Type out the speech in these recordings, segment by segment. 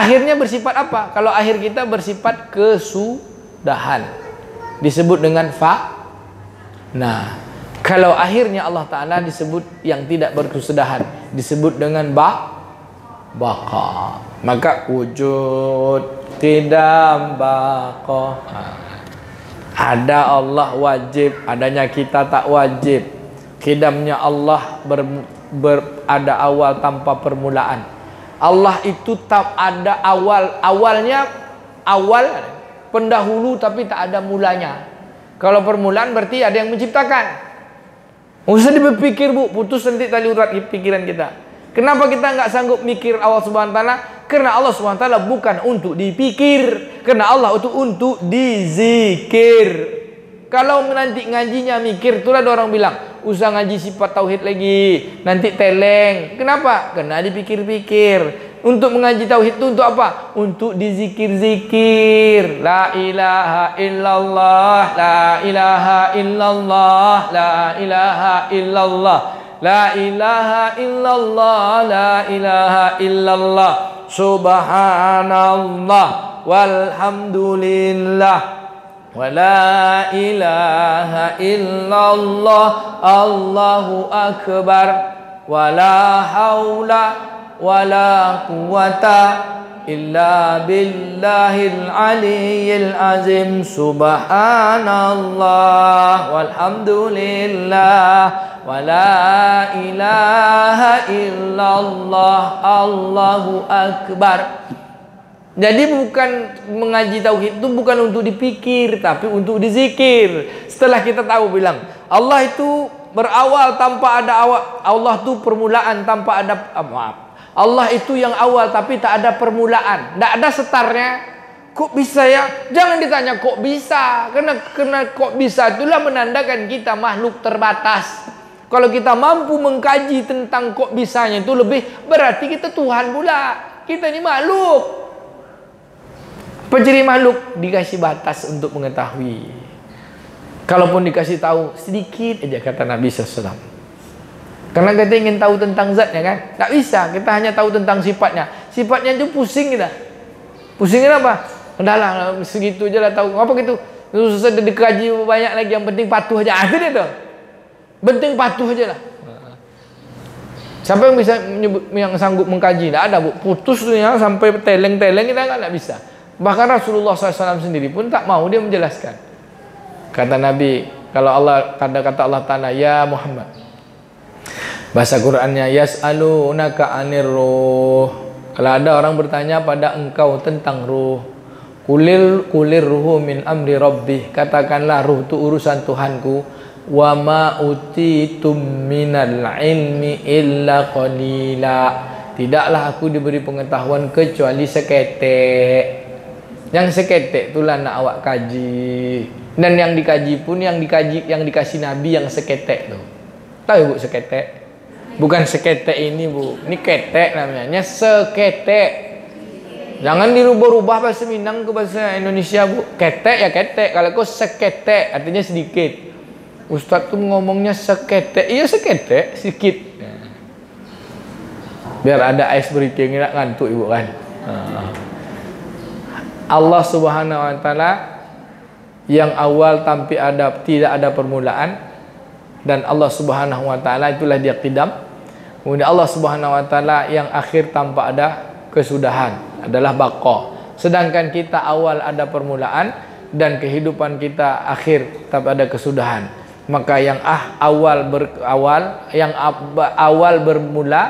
akhirnya bersifat apa? Kalau akhir kita bersifat kesudahan, disebut dengan fa. Nah, kalau akhirnya Allah Ta'ala disebut yang tidak berkesudahan, disebut dengan baqa. Maka wujud, qidam, baqa. Ada Allah wajib, adanya kita tak wajib. Qidamnya Allah ada awal tanpa permulaan. Allah itu tak ada awalnya pendahulu tapi tak ada mulanya. Kalau permulaan berarti ada yang menciptakan. Nggak usah berpikir bu, putus nanti tali urat pikiran kita. Kenapa kita nggak sanggup mikir Allah Subhanahu Wa Taala? Karena Allah Subhanahu Wa Taala bukan untuk dipikir. Karena Allah itu untuk dizikir. Kalau nanti ngajinya mikir, itulah ada orang bilang, usah ngaji sifat tauhid lagi, nanti teleng. Kenapa? Karena dipikir-pikir. Untuk mengaji tauhid itu untuk apa? Untuk dizikir-zikir. La ilaha illallah, la ilaha illallah, la ilaha illallah, la ilaha illallah, la ilaha illallah, subhanallah, walhamdulillah, wa la ilaha illallah, Allahu akbar, wa la haula wa la quwata illa billahil aliyyil azim, subhanallah, walhamdulillah, wa la ilaha illallah, Allahu akbar. Jadi bukan mengaji tauhid itu bukan untuk dipikir, tapi untuk dizikir. Setelah kita tahu bilang Allah itu berawal tanpa ada awal, Allah itu permulaan tanpa ada Allah itu yang awal tapi tak ada permulaan, tak ada setarnya. Kok bisa ya? Jangan ditanya kok bisa, karena kok bisa itulah menandakan kita makhluk terbatas. Kalau kita mampu mengkaji tentang kok bisanya itu lebih, berarti kita Tuhan pula. Kita ini makhluk. Pencari makhluk dikasih batas untuk mengetahui. Kalaupun dikasih tahu sedikit aja, kata Nabi SAW. Karena kita ingin tahu tentang zatnya kan, tak bisa. Kita hanya tahu tentang sifatnya. Sifatnya itu pusing kita. Pusingin apa? Udahlah segitu aja lah tahu. Apa gitu? Susah dikaji banyak lagi. Yang penting patuh aja. Itu dia tuh. Penting patuh aja lah. Siapa yang bisa yang sanggup mengkaji? Tidak ada bu. Putus tuh ya, sampai teleng-teleng kita nggak bisa. Bahkan Rasulullah SAW sendiri pun tak mau dia menjelaskan. Kata Nabi, kalau Allah kata Allah Ta'ala, ya Muhammad, bahasa Qur'annya, yas'alunaka 'anir ruh. Kalau ada orang bertanya pada engkau tentang ruh, kulir ruhu min amri rabbih, katakanlah ruh itu urusan Tuhanku. Wa ma utitum minal ilmi illa qalila. Tidaklah aku diberi pengetahuan kecuali seketek. Yang seketek itulah nak awak kaji. Dan yang dikaji pun yang dikasih Nabi yang seketek tuh. Tahu bu seketek? Bukan seketek ini bu, ini ketek namanya, seketek. Jangan dirubah-rubah bahasa Minang ke bahasa Indonesia bu. Ketek ya ketek, kalau kau seketek artinya sedikit. Ustadz tuh ngomongnya seketek, iya seketek, sedikit. Biar ada ice breaking, nggak ngantuk ibu kan. Allah Subhanahu Wa Taala yang awal tidak ada permulaan, dan Allah Subhanahu Wa Taala itulah dia qidam. Kemudian Allah Subhanahu Wa Taala yang akhir tanpa ada kesudahan adalah baqa. Sedangkan kita awal ada permulaan dan kehidupan kita akhir tanpa ada kesudahan. Maka yang awal bermula,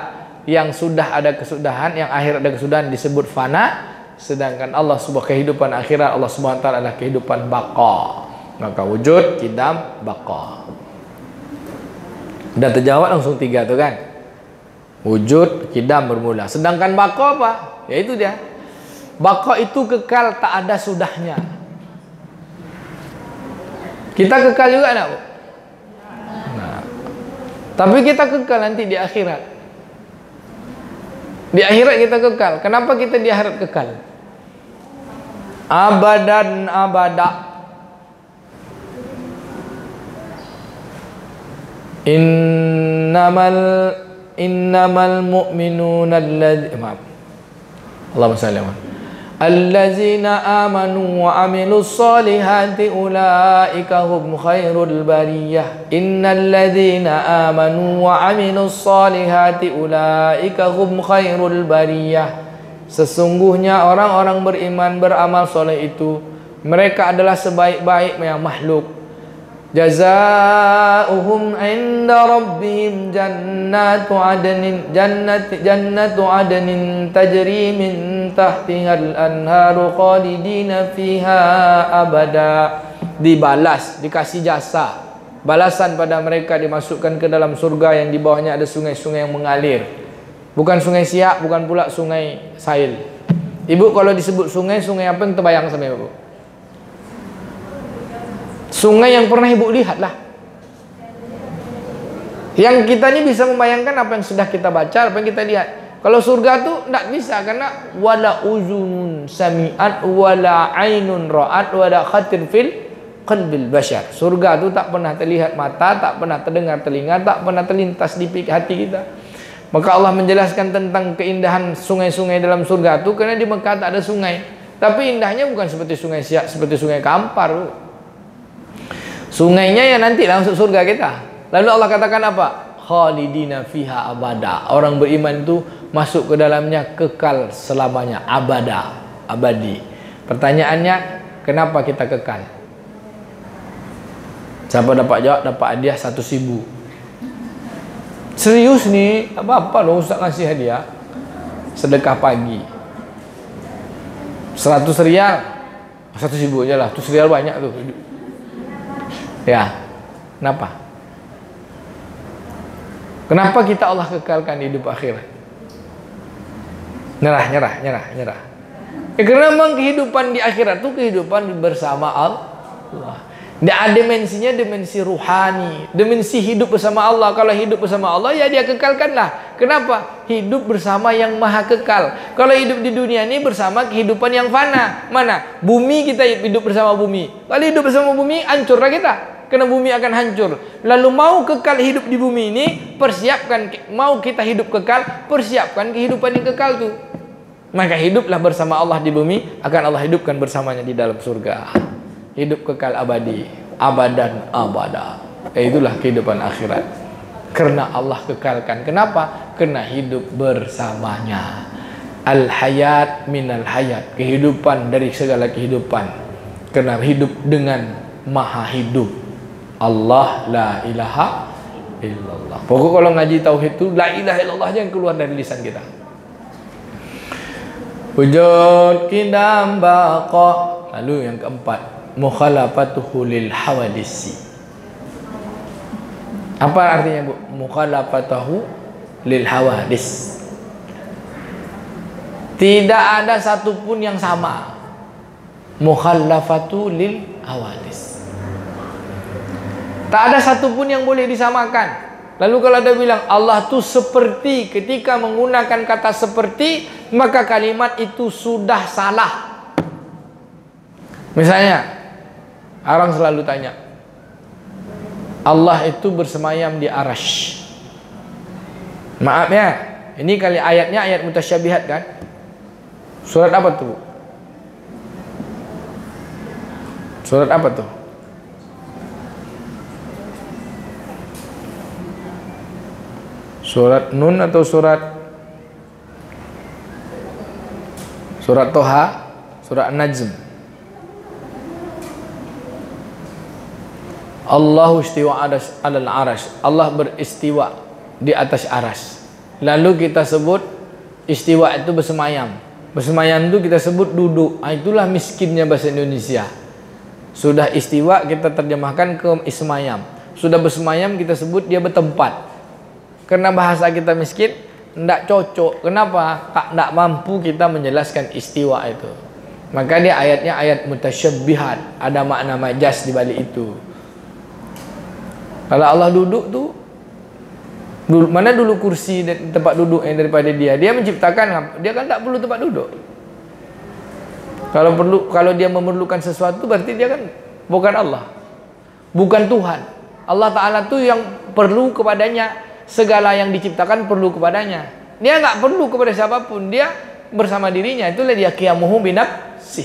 yang sudah ada kesudahan, yang akhir ada kesudahan disebut fana. Sedangkan Allah kehidupan akhirat Allah Subhanahu Wa Taala adalah kehidupan baqa. Maka wujud, qidam, baqa. Udah terjawab langsung 3 tuh kan. Wujud, qidam, bermula. Sedangkan baqa apa? Ya itu dia. Baqa itu kekal, tak ada sudahnya. Kita kekal juga enggak, Bu? Nah. Tapi kita kekal nanti di akhirat. Di akhirat kita kekal. Kenapa kita di akhirat kekal? Abadan abada. Innamal mu'minuna Allahumma salli ala allazina amanu wa amilus solihati ulaika hum khairul bariyah. Innal ladzina amanu wa amilus solihati ulaika hum khairul bariyah. Sesungguhnya orang-orang beriman beramal soleh itu mereka adalah sebaik-baik makhluk. Jazaohum 'inda rabbihim jannatu 'adnin tajri min tahtihal anharu khalidina fiha abada. Dibalas, dikasih jasa, balasan pada mereka, dimasukkan ke dalam surga yang di bawahnya ada sungai-sungai yang mengalir. Bukan sungai Siak, bukan pula sungai Sail. Ibu kalau disebut sungai, sungai apa yang terbayang sama ibu? Sungai yang pernah ibu lihat lah. Yang kita ini bisa membayangkan apa yang sudah kita baca, apa yang kita lihat. Kalau surga tuh tidak bisa, karena wala uzunun sami'at wala ainun ra'at wala khatir fil qalbil bashar. Surga itu tak pernah terlihat mata, tak pernah terdengar telinga, tak pernah terlintas di hati kita. Maka Allah menjelaskan tentang keindahan sungai-sungai dalam surga itu, karena di Mekah tak ada sungai. Tapi indahnya bukan seperti sungai Siak, seperti sungai Kampar. Sungainya yang nanti lah masuk surga kita. Lalu Allah katakan apa? Khalidina fiha abada. Orang beriman itu masuk ke dalamnya kekal selamanya, abada, abadi. Pertanyaannya, kenapa kita kekal? Siapa dapat jawab dapat hadiah 1.000. Serius nih, apa-apa loh Ustaz ngasih hadiah. Sedekah pagi 100 rial, 1.000 aja lah. 100 rial banyak tuh. Ya, kenapa? Kenapa kita Allah kekalkan di hidup akhirat? Nyerah. Ya, karena memang kehidupan di akhirat itu kehidupan bersama Allah. Dia ada dimensinya, dimensi ruhani, dimensi hidup bersama Allah. Kalau hidup bersama Allah, ya dia kekalkanlah. Kenapa? Hidup bersama yang maha kekal. Kalau hidup di dunia ini bersama kehidupan yang fana. Mana? Bumi, kita hidup bersama bumi. Kalau hidup bersama bumi, hancurlah kita. Karena bumi akan hancur. Lalu mau kekal hidup di bumi ini, persiapkan. Mau kita hidup kekal, persiapkan kehidupan yang kekal tuh. Maka hiduplah bersama Allah di bumi, akan Allah hidupkan bersamanya di dalam surga. Hidup kekal abadi, abadan abada. Itulah kehidupan akhirat. Karena Allah kekalkan. Kenapa? Karena hidup bersamanya. Al-hayat minal hayat. Kehidupan dari segala kehidupan. Karena hidup dengan maha hidup. Allah la ilaha illallah. Pokok kalau ngaji tauhid itu la ilaha illallah jangan keluar dari lisan kita. Wujud qidam baqa. Lalu yang keempat, mukhalafatuhu lil hawadisi. Apa artinya Bu? Mukhalafatuhu lil hawadis. Tidak ada satupun yang sama. Mukhalafatu lil hawadis. Tak ada satupun yang boleh disamakan. Lalu kalau ada bilang Allah itu seperti, ketika menggunakan kata seperti, maka kalimat itu sudah salah. Misalnya, orang selalu tanya, Allah itu bersemayam di arasy. Maaf ya, ini kali ayatnya ayat mutasyabihat kan? Surat apa tuh? Surat apa tuh? Surat Nun atau surat Toha? Surat An-Najm. Allahu istiwa alal arash. Allah beristiwa di atas aras. Lalu kita sebut istiwa itu bersemayam. Bersemayam itu kita sebut duduk. Itulah miskinnya bahasa Indonesia. Sudah istiwa kita terjemahkan ke ismayam. Sudah bersemayam kita sebut dia bertempat. Karena bahasa kita miskin, tidak cocok. Kenapa? Tidak mampu kita menjelaskan istiwa itu. Maka dia ayatnya ayat mutasyabbihat. Ada makna majaz di balik itu. Kalau Allah duduk tuh, mana dulu kursi dan tempat duduk yang daripada dia? Dia menciptakan, dia kan tak perlu tempat duduk. Kalau dia memerlukan sesuatu, berarti dia kan bukan Allah, bukan Tuhan. Allah Ta'ala tuh yang perlu kepadanya. Segala yang diciptakan perlu kepadanya. Dia nggak perlu kepada siapapun. Dia bersama dirinya. Itulah dia qiyamuhu binafsih.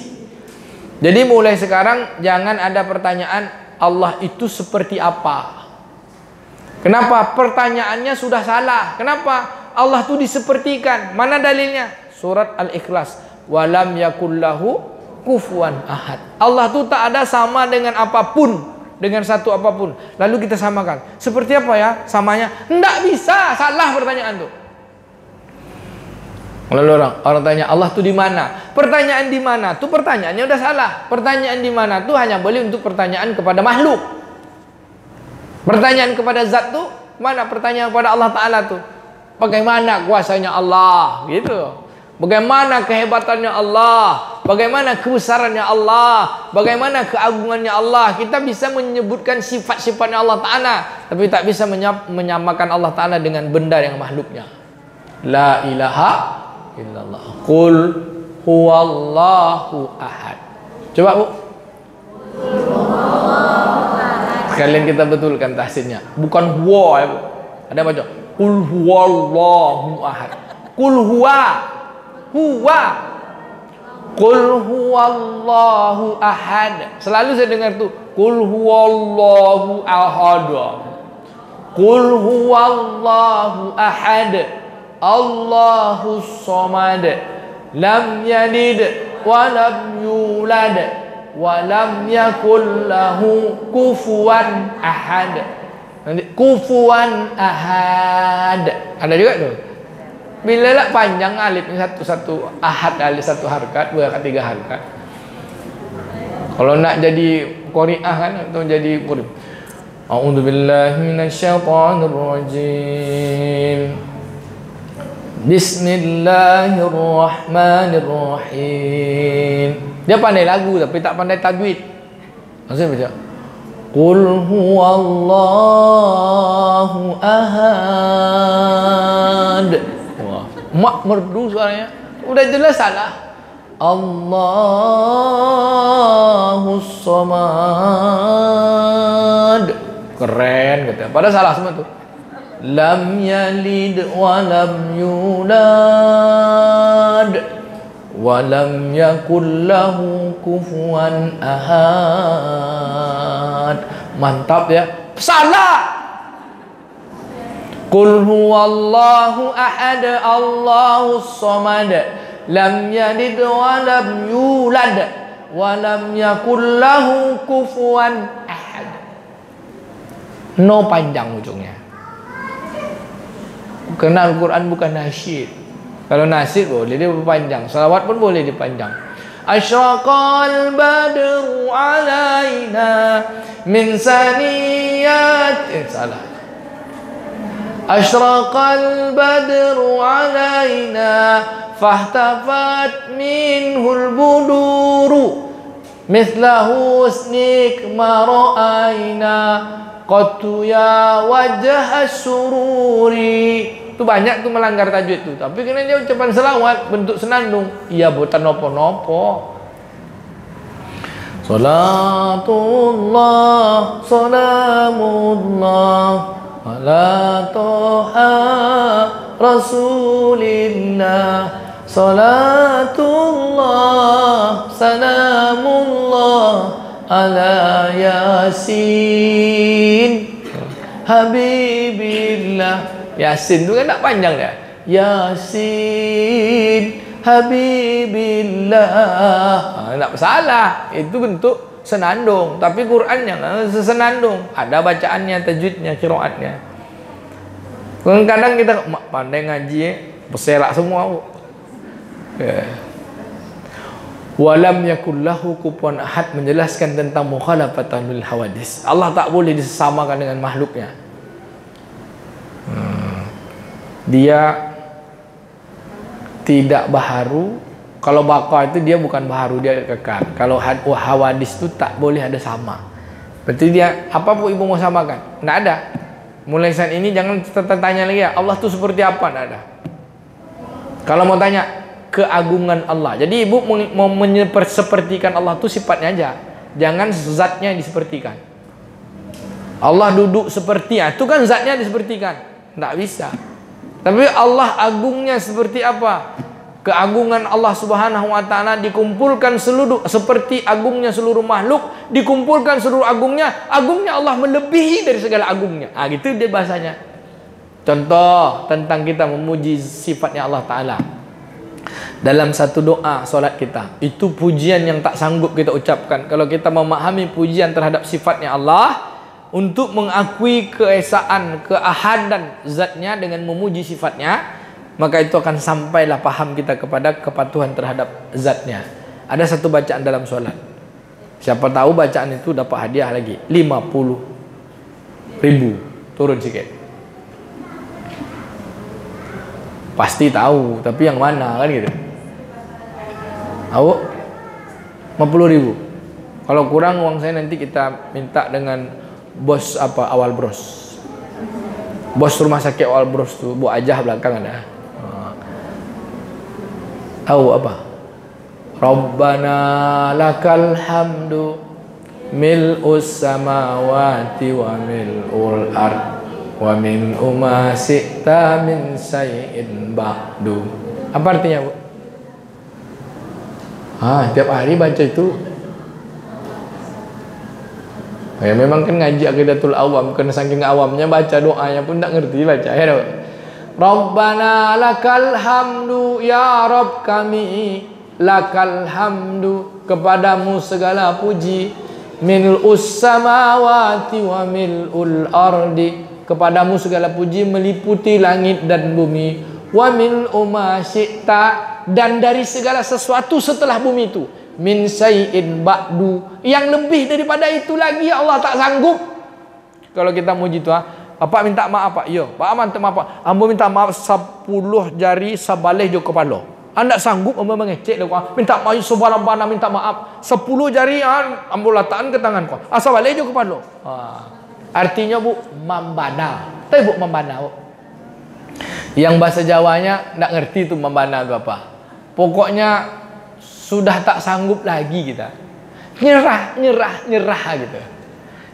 Jadi mulai sekarang jangan ada pertanyaan Allah itu seperti apa. Kenapa? Pertanyaannya sudah salah. Kenapa? Allah itu disepertikan. Mana dalilnya? Surat Al-Ikhlas. Walam yakullahu kufuwan ahad. Allah itu tak ada sama dengan apapun, dengan satu apapun. Lalu kita samakan. Seperti apa ya samanya? Tidak bisa. Salah pertanyaan itu. Lalu orang tanya Allah itu di mana? Pertanyaan di mana? Itu pertanyaannya udah salah. Pertanyaan di mana itu hanya boleh untuk pertanyaan kepada makhluk. Pertanyaan kepada zat tuh mana? Pertanyaan kepada Allah Ta'ala tuh bagaimana kuasanya Allah gitu. Bagaimana kehebatannya Allah, bagaimana kebesarannya Allah, bagaimana keagungannya Allah. Kita bisa menyebutkan sifat-sifatnya Allah Ta'ala, tapi tak bisa menyamakan Allah Ta'ala dengan benda yang makhluknya. La ilaha illallah. Qul huwallahu ahad. Coba Bu, sekalian kita betulkan tahsinnya. Bukan huwa ya Bu. Ada baca qul huwallahu ahad. Qul huwa. Huwa. Qul huwallahu ahad. Selalu saya dengar tuh qul huwallahu ahad. Qul huwallahu ahad. Allahus samad. Lam yalid wa lam yulad wa lam yakul lahu kufuwan ahad. Nanti kufuwan ahad. Ada juga tuh. Bila lah panjang alifnya satu ahad, alif satu harkat, dua tiga harkat. Kalau nak jadi qari'ah kan atau jadi qurib. A'udzubillahi minasyaitonirrajim. Bismillahirrahmanirrahim. Dia pandai lagu tapi tak pandai tajwid. Maksudnya baca Qul huwallahu ahad. Wah, mak merdu suaranya. Udah jelas salah. Allahus samad. Keren kata. Padahal salah semua tuh. Lam yalid wa lam yulad wa lam yakul lahu kufuwan ahad. Mantap ya. Salah. Qul huwallahu ahad Allahus samad lam yalid wa lam yulad wa lam yakul lahu kufuwan ahad. No panjang ujungnya. Karena Al-Quran bukan nasyid. Kalau nasyid boleh dia berpanjang. Salawat pun boleh dipanjang. Asyraqal badru alaina min saniyat. Salah. Asyraqal badru alaina fahtafat minhul buduru mithla husnik ma ra'aina qattu ya wajah sururi. Itu banyak tuh melanggar tajwid tuh. Tapi kena dia ucapan selawat bentuk senandung. Iya bukan nopo-nopo. Salatullah salamullah ala toha rasulillah. Salatullah salamullah ala yasin habibillah. Yasin tu kan tak panjang dia. Yasin habibillah. Tak salah. Itu bentuk senandung. Tapi Quran jangan sesenandung. Ada bacaannya, tajwidnya, qiraatnya. Kadang-kadang kita pandai ngaji, berserak semua. Walam yakullahu kufuwan ahad menjelaskan tentang mukhalafatan lil hawadis. Allah tak boleh disamakan dengan makhluknya. Dia tidak baharu. Kalau baqa itu dia bukan baharu, dia kekal. Kalau hawadis itu tak boleh ada sama. Berarti dia apa pun ibu mau samakan? Tidak ada. Mulai saat ini jangan tanya lagi ya Allah itu seperti apa? Tidak ada. Kalau mau tanya keagungan Allah. Jadi ibu mau sepertikan Allah itu sifatnya aja. Jangan zatnya disepertikan. Allah duduk seperti itu kan zatnya disepertikan. Tidak bisa. Tapi Allah agungnya seperti apa? Keagungan Allah Subhanahu wa taala dikumpulkan seluruh, seperti agungnya seluruh makhluk, dikumpulkan seluruh agungnya Allah melebihi dari segala agungnya. Gitu dia bahasanya. Contoh tentang kita memuji sifatnya Allah taala. Dalam satu doa solat kita, itu pujian yang tak sanggup kita ucapkan. Kalau kita memahami pujian terhadap sifatnya Allah, untuk mengakui keesaan, keahadan zatnya dengan memuji sifatnya, maka itu akan sampailah paham kita kepada kepatuhan terhadap zatnya. Ada satu bacaan dalam solat, siapa tahu bacaan itu dapat hadiah lagi 50.000. Turun sikit. Pasti tahu, tapi yang mana kan gitu. Tahu? 50.000. Kalau kurang uang saya nanti kita minta dengan bos apa Awal Bros. Bos rumah sakit Awal Bros tuh, Bu Ajah belakang ada. Tahu apa? Rabbana lakal hamdu mil'us samawati wa mil'ul ard wa min ma syi'ta min syai'in ba'du. Apa artinya, Bu? Tiap hari baca itu. Ya memang kan ngaji Aqidatul Awam, karena saking awamnya baca doanya pun tak ngerti baca ya. Rabbana lakal hamdu, ya Rabb kami, lakal hamdu, kepadamu segala puji, mil'us samawati wa mil'ul ardi, kepadamu segala puji meliputi langit dan bumi, wa mil'u ma syi'ta, dan dari segala sesuatu setelah bumi itu, min syai'in ba'du, yang lebih daripada itu lagi ya Allah tak sanggup. Kalau kita muji itu, Bapak minta maaf Pak. Iya, Pak minta maaf Pak. Ambo minta maaf 10 jari sabaleh jo kepala. Anda sanggup ambo mengecek dah kau. Minta maaf sebarang-barang minta maaf. 10 jari ambo letakkan ke tangan kau. Sabaleh jo kepala. Artinya Bu, membana. Tapi Bu membana, Bu. Yang bahasa Jawanya enggak ngerti tu membana itu apa. Pokoknya sudah tak sanggup lagi kita. Nyerah gitu.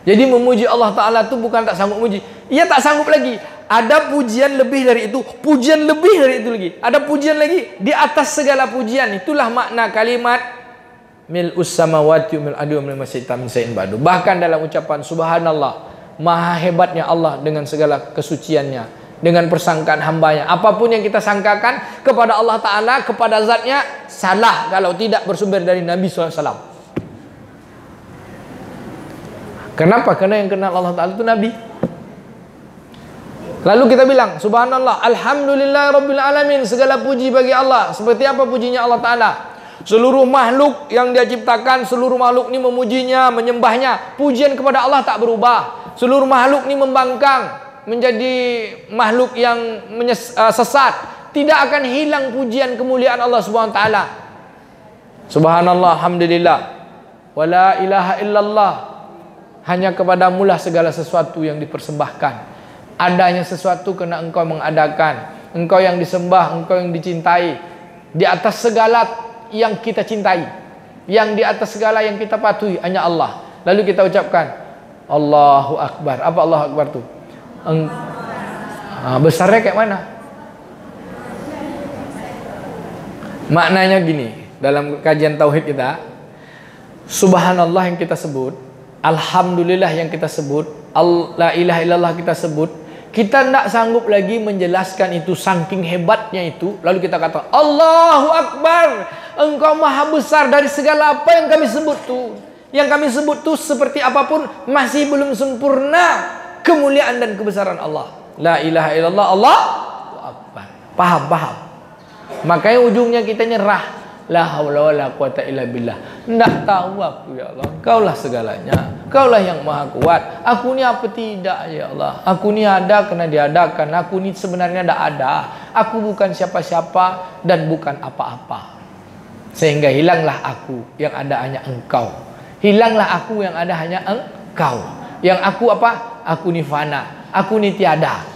Jadi memuji Allah Ta'ala itu bukan tak sanggup memuji. Ia tak sanggup lagi. Ada pujian lebih dari itu. Pujian lebih dari itu lagi. Ada pujian lagi. Di atas segala pujian. Itulah makna kalimat mil'us samawati wa mil'adu wa mil'ma syi'ta min syai'in ba'du. Bahkan dalam ucapan Subhanallah, maha hebatnya Allah dengan segala kesuciannya, dengan persangkaan hambanya. Apapun yang kita sangkakan kepada Allah Ta'ala, kepada zatnya, salah kalau tidak bersumber dari Nabi SAW. Kenapa? Karena yang kenal Allah Ta'ala itu Nabi. Lalu kita bilang Subhanallah, Alhamdulillah Rabbil Alamin, segala puji bagi Allah. Seperti apa pujinya Allah Ta'ala? Seluruh makhluk yang dia ciptakan, seluruh makhluk ini memujinya, menyembahnya. Pujian kepada Allah tak berubah. Seluruh makhluk ini membangkang menjadi makhluk yang sesat. Tidak akan hilang pujian kemuliaan Allah Subhanahu wa taala. Subhanallah, alhamdulillah, wala ilaha illallah. Hanya kepadamu lah segala sesuatu yang dipersembahkan. Adanya sesuatu karena engkau mengadakan. Engkau yang disembah, engkau yang dicintai. Di atas segala yang kita cintai, yang di atas segala yang kita patuhi, hanya Allah. Lalu kita ucapkan Allahu Akbar. Apa Allahu Akbar tu? Besarnya kayak mana? Maknanya gini, dalam kajian tauhid kita, Subhanallah yang kita sebut, Alhamdulillah yang kita sebut, La ilaha illallah kita sebut, kita tidak sanggup lagi menjelaskan itu saking hebatnya itu. Lalu kita kata Allahu Akbar, engkau maha besar dari segala apa yang kami sebut tu. Yang kami sebut tu seperti apapun masih belum sempurna kemuliaan dan kebesaran Allah. La ilaha illallah, Allahu Akbar. Paham. Makanya ujungnya kita nyerah. La haula wala quwata illa billah. Enggak tahu aku ya Allah. Kaulah segalanya. Kaulah yang maha kuat. Aku ni apa tidak ya Allah. Aku ni ada karena diadakan. Aku ni sebenarnya tidak ada. Aku bukan siapa-siapa dan bukan apa-apa. Sehingga hilanglah aku, yang ada hanya engkau. Hilanglah aku, yang ada hanya engkau. Yang aku apa? Aku ni fana. Aku ni tiada.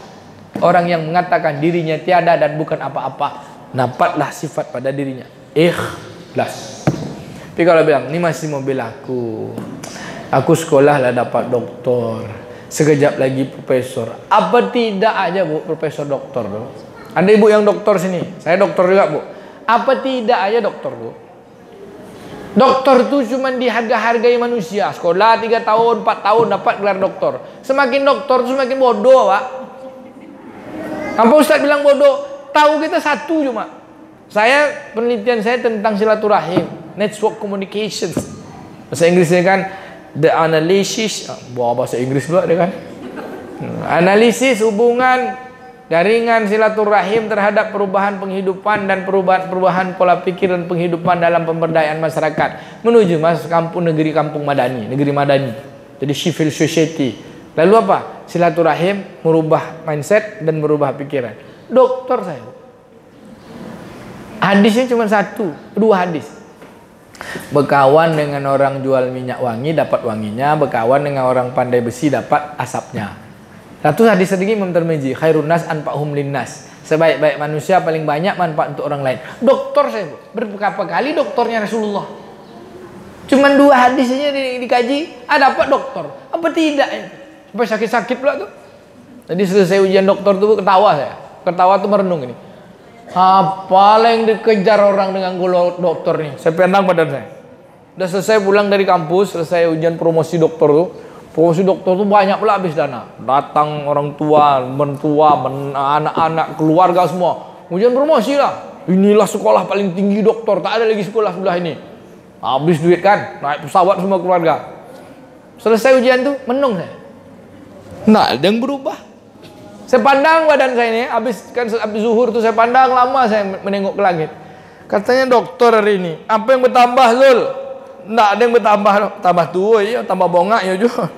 Orang yang mengatakan dirinya tiada dan bukan apa-apa, nampaklah sifat pada dirinya ikhlas. Tapi kalau bilang ni masih mau bela aku sekolah lah dapat doktor, sekejap lagi profesor. Apa tidak aja Bu profesor doktor tu? Ada ibu yang doktor sini, saya doktor juga Bu. Apa tidak aja dokter tuh? Dokter tuh cuma diharga-hargai manusia. Sekolah 3 tahun, 4 tahun dapat gelar dokter. Semakin dokter tuh semakin bodoh, Pak. Apa Ustaz bilang bodoh? Tahu kita satu cuma. Penelitian saya tentang silaturahim, network communications. Bahasa Inggrisnya kan the analysis, bahasa Inggris pula dia kan. Analisis hubungan jaringan silaturahim terhadap perubahan penghidupan dan perubahan pola pikir dan penghidupan dalam pemberdayaan masyarakat menuju kampung madani, negeri madani. Jadi civil society. Lalu apa? Silaturahim merubah mindset dan merubah pikiran. Dokter saya. Hadisnya cuma 2 hadis. Berkawan dengan orang jual minyak wangi dapat wanginya, berkawan dengan orang pandai besi dapat asapnya. Satu hadis sedikit Imam Tirmizi, khairun nas anfa'uhum linnas. Sebaik-baik manusia paling banyak manfaat untuk orang lain. Dokter saya, berapa kali dokternya Rasulullah. Cuman 2 hadisnya dikaji, dapat dokter. Apa tidak? Sampai sakit-sakit pula tuh. Tadi selesai ujian dokter tuh ketawa saya. Ketawa tuh merenung ini. Apa yang dikejar orang dengan gula dokter nih? Saya pendang badan saya. Udah selesai pulang dari kampus, selesai ujian promosi dokter tuh. Promosi dokter tuh banyak pula habis dana. Datang orang tua, mentua, anak-anak, keluarga semua. Ujian promosi lah. Inilah sekolah paling tinggi dokter, tak ada lagi sekolah sebelah ini. Habis duit kan, naik pesawat semua keluarga. Selesai ujian tuh, menung saya. Nah, ada yang berubah. Saya pandang badan saya ini, habis zuhur tuh saya pandang lama saya menengok ke langit. Katanya dokter hari ini, apa yang bertambah Zul? Nggak ada yang bertambah, tambah tua ya, tambah bongak ya juga.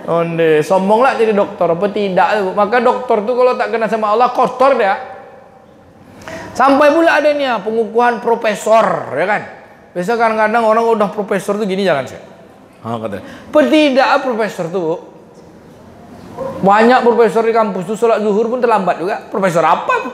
Onde, sombonglah jadi dokter, apa tidak? Maka dokter tuh kalau tak kenal sama Allah kotor dia. Sampai pula ada nih pengukuhan profesor, ya kan? Biasa kadang-kadang orang udah profesor tuh gini jangan sih. Katanya. Tidak profesor tuh. Banyak profesor di kampus tuh sholat zuhur pun terlambat juga. Profesor apa?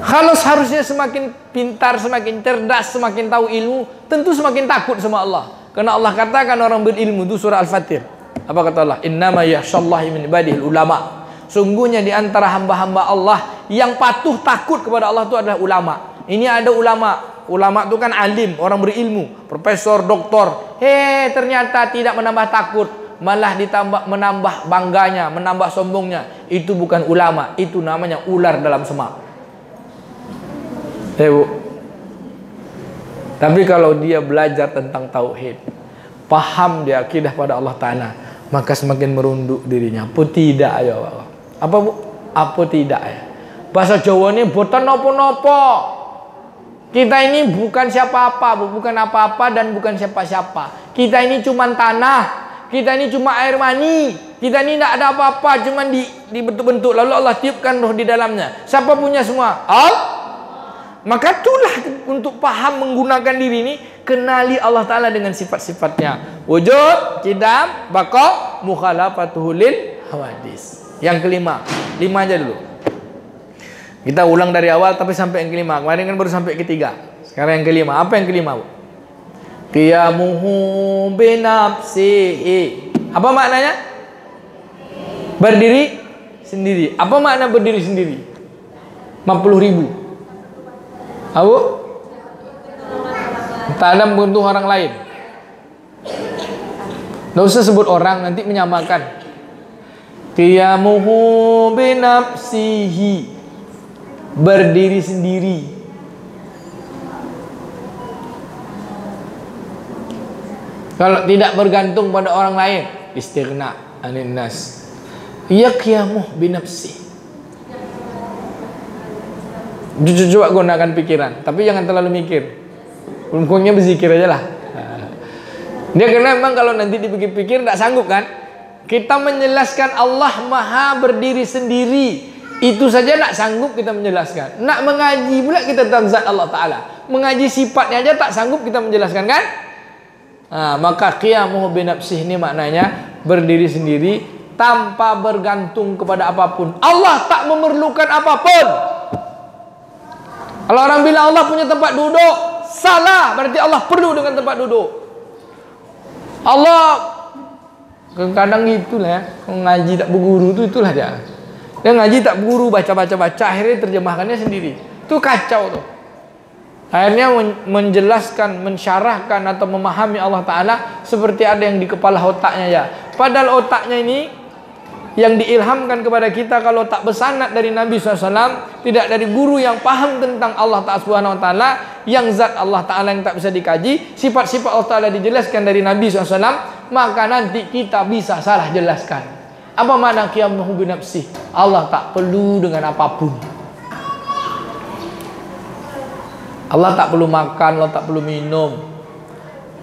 Kalau seharusnya semakin pintar, semakin cerdas, semakin tahu ilmu, tentu semakin takut sama Allah. Karena Allah katakan orang berilmu itu surah Al-Fatir. Apa kata Allah? Innama yakhshallahi min ibadihil ulama. Sungguhnya di antara hamba-hamba Allah yang patuh takut kepada Allah itu adalah ulama. Ini ada ulama. Ulama itu kan alim, orang berilmu, profesor, doktor. Ternyata tidak menambah takut. Malah menambah bangganya, menambah sombongnya. Itu bukan ulama, itu namanya ular dalam semak. Bu. Tapi kalau dia belajar tentang tauhid, paham dia akidah pada Allah Ta'ala, maka semakin merunduk dirinya. Apa tidak ya Allah? Apa bu? Apa tidak ya? Bahasa Jawa ini boten nopo-nopo. Kita ini bukan siapa-apa, bukan apa-apa dan bukan siapa-siapa. Kita ini cuma tanah. Kita ini cuma air mani. Kita ini tidak ada apa-apa, cuma dibentuk-bentuk. Lalu Allah tiupkan roh di dalamnya. Siapa punya semua? Maka itulah untuk paham menggunakan diri ini, kenali Allah Ta'ala dengan sifat-sifatnya. Wujud, qidam, baqa, mukhalafatuhu lil hawadis. Yang kelima, 5 aja dulu. Kita ulang dari awal tapi sampai yang kelima. Kemarin kan baru sampai ketiga. Sekarang yang kelima. Apa yang kelima, Bu? Qiyamuhu binafsihi. Apa maknanya? Berdiri sendiri. Apa makna berdiri sendiri? 50.000. Abu? Tak ada membunuh orang lain. Tidak usah sebut orang, nanti menyamakan. Qiyamuhu binafsihi. Berdiri sendiri. Kalau tidak bergantung pada orang lain, istighna anin nas. Ya qiyamuh binafsi. Coba gunakan pikiran, tapi jangan terlalu mikir. Pokoknya berzikir aja lah. Dia karena memang kalau nanti dipikir-pikir tidak sanggup kan. Kita menjelaskan Allah maha berdiri sendiri, itu saja tidak sanggup kita menjelaskan. Nak mengaji pula kita tentang zat Allah Ta'ala, mengaji sifatnya aja tak sanggup kita menjelaskan kan. Maka qiyamuhu binafsihi ini maknanya berdiri sendiri tanpa bergantung kepada apapun. Allah tak memerlukan apapun. Kalau orang bilang Allah punya tempat duduk, salah. Berarti Allah perlu dengan tempat duduk. Allah kadang gitulah ya, ngaji tak berguru itu itulah dia. Dia ngaji tak berguru, baca-baca, akhirnya terjemahkannya sendiri. Itu kacau tuh. Akhirnya menjelaskan, mensyarahkan atau memahami Allah Ta'ala seperti ada yang di kepala otaknya ya. Padahal otaknya ini yang diilhamkan kepada kita kalau tak bersanad dari Nabi SAW, tidak dari guru yang paham tentang Allah Ta'ala, yang zat Allah Ta'ala yang tak bisa dikaji, sifat-sifat Allah Ta'ala dijelaskan dari Nabi SAW, maka nanti kita bisa salah jelaskan. Apa makna qiyamuhu binafsih? Allah tak perlu dengan apapun. Allah tak perlu makan, Allah tak perlu minum.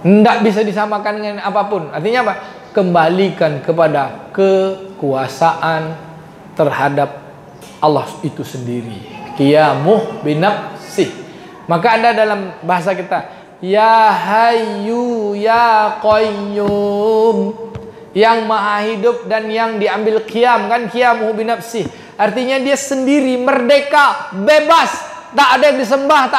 Tidak bisa disamakan dengan apapun. Artinya apa? Kembalikan kepada kekuasaan terhadap Allah itu sendiri. Qiyamuh binafsih. Maka ada dalam bahasa kita, Ya Hayyu Ya Qayyum, yang maha hidup dan yang diambil qiyam, kan qiyamuh binafsih. Artinya dia sendiri, merdeka, bebas. Tak ada yang disembah,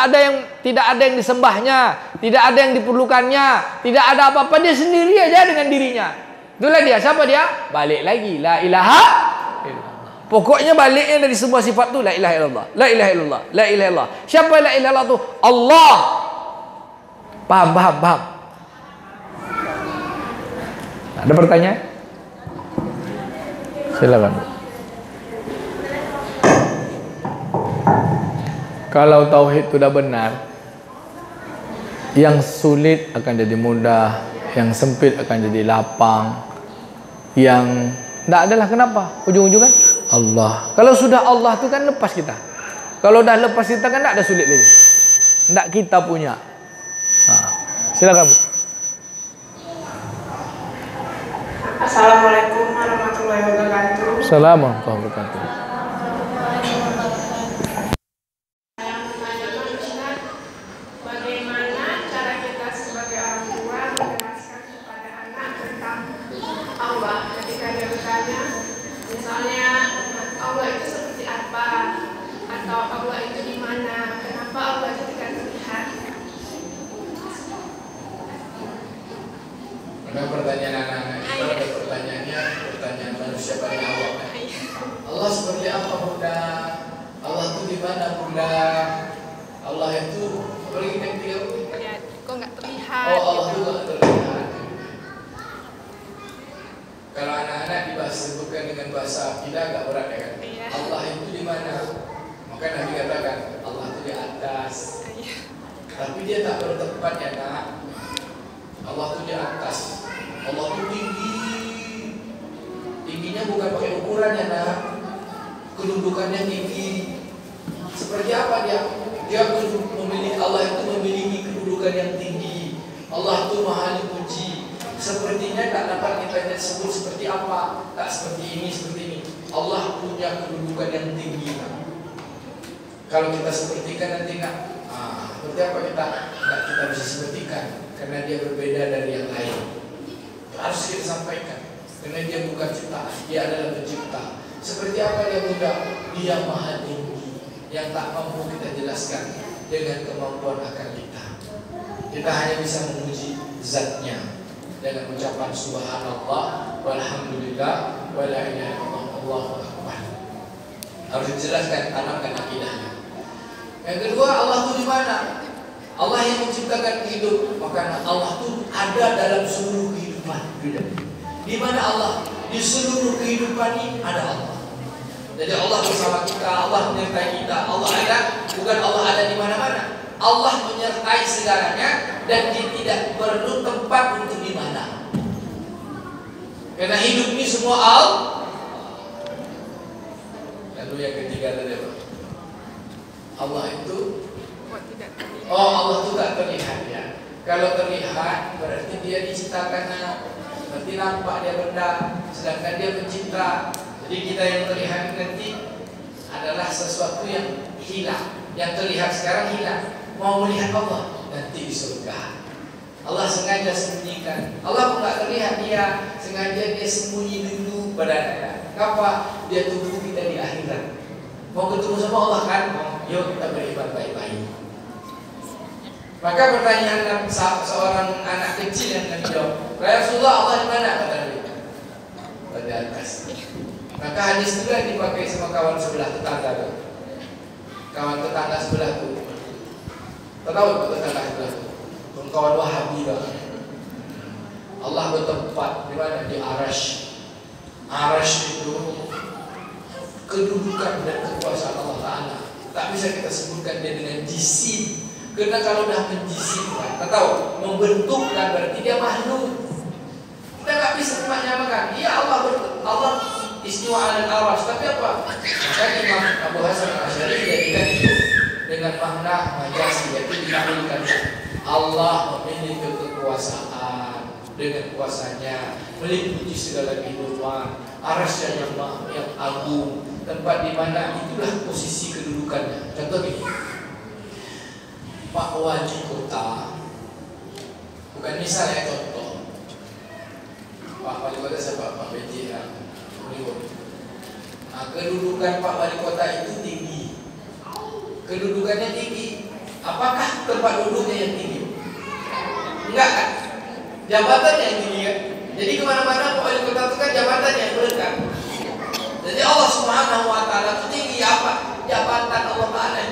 tidak ada yang disembahnya, tidak ada yang diperlukannya, tidak ada apa-apa, dia sendiri aja dengan dirinya. Itulah dia. Siapa dia? Balik lagi, la ilaha illallah. Pokoknya baliknya dari semua sifat tu la ilaha illallah, la ilaha illallah, la ilaha illallah. Siapa la ilaha illallah tu? Allah. Paham. Ada pertanyaan? Silakan. Kalau tauhid sudah benar, yang sulit akan jadi mudah, yang sempit akan jadi lapang, yang tidak adalah kenapa? Ujung-ujung kan Allah. Kalau sudah Allah itu kan lepas kita. Kalau dah lepas kita kan tidak ada sulit lagi. Tidak kita punya. Silakan Bu. Assalamualaikum warahmatullahi wabarakatuh. Assalamualaikum warahmatullahi wabarakatuh. Pertanyaan anak-anak itu pertanyaannya pertanyaan manusia paling awam. Allah seperti apa Bunda? Allah itu di mana Bunda? Allah itu paling penting ya, kok nggak terlihat? Oh Allah itu nggak terlihat. Kalau anak-anak disebutkan dengan bahasa akidah agak berat ya kan? Iya. Allah itu di mana? Maka Nabi katakan Allah itu di atas. Iya. Tapi dia tak bertempat ya nak. Allah itu di atas. Allah itu tinggi. Tingginya bukan pakai ukuran ya nak. Kedudukannya tinggi. Seperti apa dia? Dia memiliki, Allah itu memiliki kedudukan yang tinggi. Allah itu maha dipuji. Sepertinya tak dapat kita sebut seperti apa. Tak seperti ini, seperti ini. Allah punya kedudukan yang tinggi. Kalau kita sepertikan nanti nak, seperti apa kita bisa sepertikan. Karena dia berbeda dari yang lain. Harus kita sampaikan. Karena dia bukan ciptaan, dia adalah pencipta. Seperti apa dia Bunda? Dia maha tinggi, yang tak mampu kita jelaskan dengan kemampuan akal kita. Kita hanya bisa memuji zatnya dengan ucapan subhanallah walhamdulillah wala ilaha illallah Allahu akbar. Harus dijelaskan, tanamkan akidahnya. Yang kedua, Allah itu di mana? Allah yang menciptakan hidup, maka Allah itu ada dalam seluruh kehidupan. Di mana Allah? Di seluruh kehidupan ini ada Allah. Jadi Allah bersama kita, Allah menyertai kita. Allah ada, bukan Allah ada di mana-mana. Allah menyertai segalanya dan dia tidak perlu tempat untuk di mana. Karena hidup ini semua Lalu yang ketiga tadi apa? Allah itu Allah itu tak terlihat ya. Kalau terlihat berarti dia diciptakan, berarti nampak dia benda, sedangkan dia pencipta. Jadi kita yang terlihat nanti adalah sesuatu yang hilang. Yang terlihat sekarang hilang. Mau melihat Allah nanti di surga. Allah sengaja sembunyikan. Allah pun tak terlihat, dia sengaja dia sembunyi dulu badannya. Kenapa? Dia tunggu kita di akhirat. Mau ketemu sama Allah kan? Yuk kita beribadah baik-baik. Maka pertanyaan seorang anak kecil yang Nabi jawab, Rasulullah Allah di mana? Kata Nabi, di atas. Maka hadis itu yang dipakai sama kawan sebelah tetangga. kawan tetangga sebelah tuh. Tahu tetangga sebelah tuh? Kawan Wahabi banget. Allah bertempat di mana? Di Arash. Arash itu kedudukan dan kekuasaan Allah Ta'ala. Tak bisa kita sebutkan dia dengan jisim. Karena kalau dah menjisimkan, kita tahu, membentukkan berarti dia makhluk. Kita nggak bisa menyamakan. Iya Allah istiwa ala al-arash, tapi apa? Maka Imam Abu Hasan al-Asy'ari jadikan itu dengan makna majasi, yaitu dikabulkan. Allah memiliki kekuasaan dengan kuasanya meliputi segala kehidupan. Arash yang agung, tempat di mana itulah posisi kedudukannya. Contoh ini, Pak Wali Kota, bukan misalnya contoh. Pak Wali Kota siapa? Pak BJ Nah, kedudukan Pak Wali Kota itu tinggi. Kedudukannya tinggi. Apakah tempat duduknya yang tinggi? Enggak kan? Jabatannya yang tinggi kan? Jadi kemana-mana Pak Wali Kota itu kan jabatannya yang berdekat. Jadi Allah Subhanahu Wa Taala itu tinggi apa? Jabatan Allah Taala,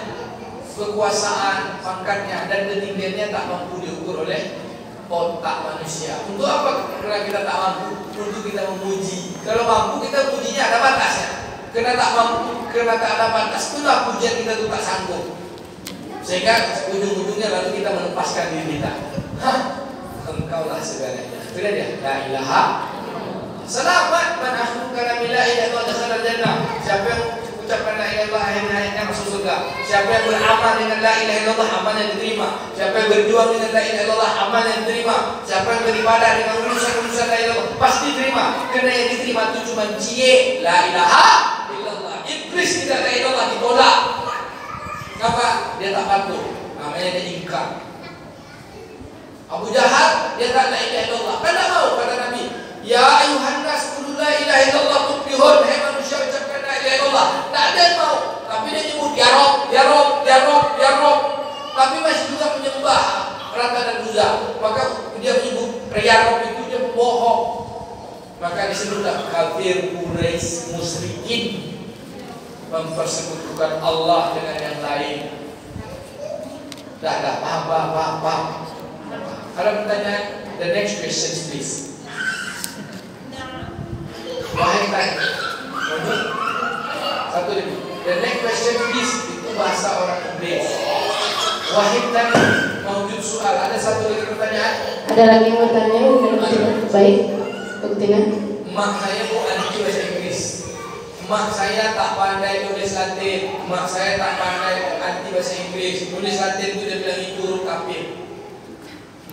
kekuasaan, pangkatnya dan ketinggiannya tak mampu diukur oleh otak manusia. Untuk apa? Karena kita tak mampu. Untuk kita memuji. Kalau mampu kita pujinya ada batasnya. Karena tak mampu, karena tak ada batas, itulah pujian kita itu tak sanggup. Sehingga ujung-ujungnya lalu kita melepaskan diri kita. Hah? Engkaulah segalanya. Sudah dia. La ilaha. Selamat man akhluka la ilaha illa Allah dakhala jannah. Siapa yang ucapkan la ilaha illallah akhirnya masuk surga. Siapa yang beramal dengan la ilaha illallah amalnya diterima. Siapa yang berjuang dengan la ilaha illallah amalnya diterima. Siapa yang beribadah dengan urusan-urusan la ilaha illallah pasti diterima. Karena yang diterima itu cuma cie la ilaha illallah. Iblis tidak la ilaha illallah ditolak. Kenapa? Dia tak patuh. Namanya dia ingkar. Abu Jahal dia tak la ilaha illallah. Kan tak mau kata Nabi. Ya ayuhan nas qul la ilaha illallah tuflihun. Hai manusia ucapkan la ilaha illallah. Tak ada yang mau. Tapi dia nyebut ya Rob, ya Rob, ya Rob, ya Rob. Tapi masih juga menyembah Lata dan Uzza. Maka dia menyebut ya Rob itu dia bohong. Maka disebutlah kafir, Quraisy, musyrikin, mempersekutukan Allah dengan yang lain. Dah, paham. Ada pertanyaan? The next question please. Wahai tanya. Satu lagi. The next question please. Itu bahasa orang Inggris. Wahai tanya. Mawjud soal. Ada satu lagi pertanyaan? Ada lagi yang bertanya? Baik. Buktinya. Mak saya mau anti bahasa Inggris. Mak saya tak pandai tulis Latin. Mak saya tak pandai anti bahasa Inggris. Tulis Latin itu dia bilang itu huruf kafir.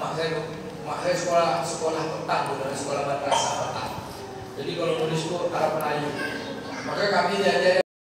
Mak saya sekolah petang, bukan sekolah madrasah petang. Jadi kalau nulis itu Arab Melayu. Maka kami diajar